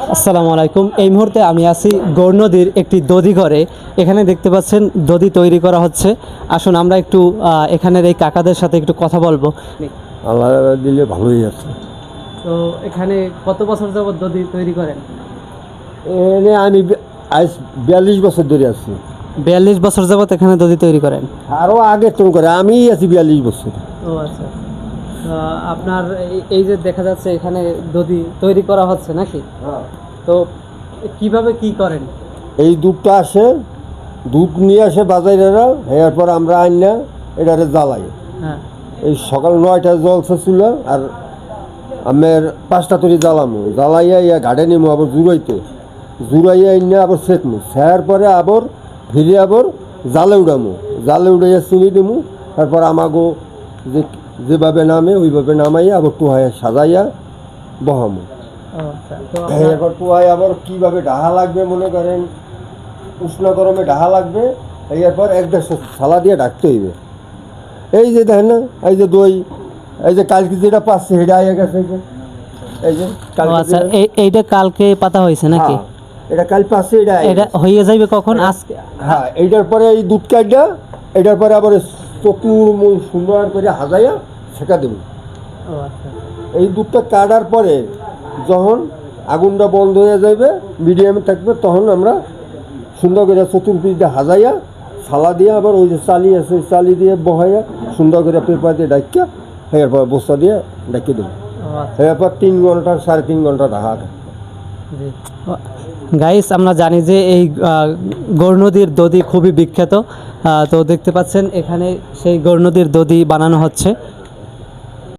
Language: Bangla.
আসসালামু আলাইকুম। এই মুহূর্তে আমি আছি গৌর নদীর একটি দধি ঘরে। এখানে দেখতে পাচ্ছেন দধি তৈরি করা হচ্ছে। আসুন আমরা একটু এখানের এই কাকাদের সাথে একটু কথা বলবো। আল্লাহ দিলে ভালোই আছে। তো এখানে কত বছর যাবত দধি তৈরি করেন? এনে আমি আজ 42 বছর ধরে আছি। 42 বছর যাবত এখানে দধি তৈরি করেন? আরও আগে তো করে আমি আছি 42 বছর। ও আচ্ছা। আপনার এই যে দেখা যাচ্ছে এখানে দধি তৈরি করা হচ্ছে নাকি? তো কিভাবে কি করেন? এই দুধটা আসে, দুধ নিয়ে আসে বাজারেরা, এরপর আমরা আইনা এটারে জ্বালাই। হ্যাঁ। এই সকাল 9টায় জলসা ছিল আর আমের 5টা তরি জ্বালামো, জ্বালাইয়া ইয়া ঘাটে নিমো আবার জুড়াইয়া আইনা আবার সেকমো, সেয়ার পরে আবার ফিরে আবার জালে উড়ামো, জালে উড়াইয়া চিনি দিমু। তারপর আমাগো যেভাবে নামে ওইভাবে নামাইয়া আবার টুহাইয়া সাজাইয়া বহামো। এরপর টুহাই আবার কীভাবে ডাহা লাগবে মনে করেন, উষ্ণ গরমে ডাহা লাগবে, এরপর 1-1.5 সালা দিয়ে ডাকতে হইবে। এই যে দেখেন না, এই যে দই, এই যে কালকে যেটা পাচ্ছে সেটা আইয়া গেছে, এই যে আচ্ছা, এইটা কালকে পাতা হয়েছে নাকি? এটা কাল পাচ্ছে, এটা হয়ে যাবে কখন? আজকে? হ্যাঁ, এইটার পরে এই দুধ কাটটা, এটার পরে আবার চতুর সুন্দর করে হাজাইয়া ছেঁকা দেব। এই দুধটা কাটার পরে যখন আগুনটা বন্ধ হয়ে যাবে, মিডিয়ামে থাকবে, তখন আমরা সুন্দর করে চতুর্পিঠটা হাজাইয়া সালা দিয়ে আবার ওই যে চালি আছে চালি দিয়ে বহাইয়া সুন্দর করে পেপার দিয়ে ডাকিয়া এরপর বস্তা দিয়ে ডাকিয়ে দেবো। এরপর 3 ঘন্টা 3.5 ঘন্টা ঢাকা। গাইস, আমরা জানি যে এই গৌর নদীর দধি খুবই বিখ্যাত। তো দেখতে পাচ্ছেন এখানে সেই গৌর নদীর দধি বানানো হচ্ছে।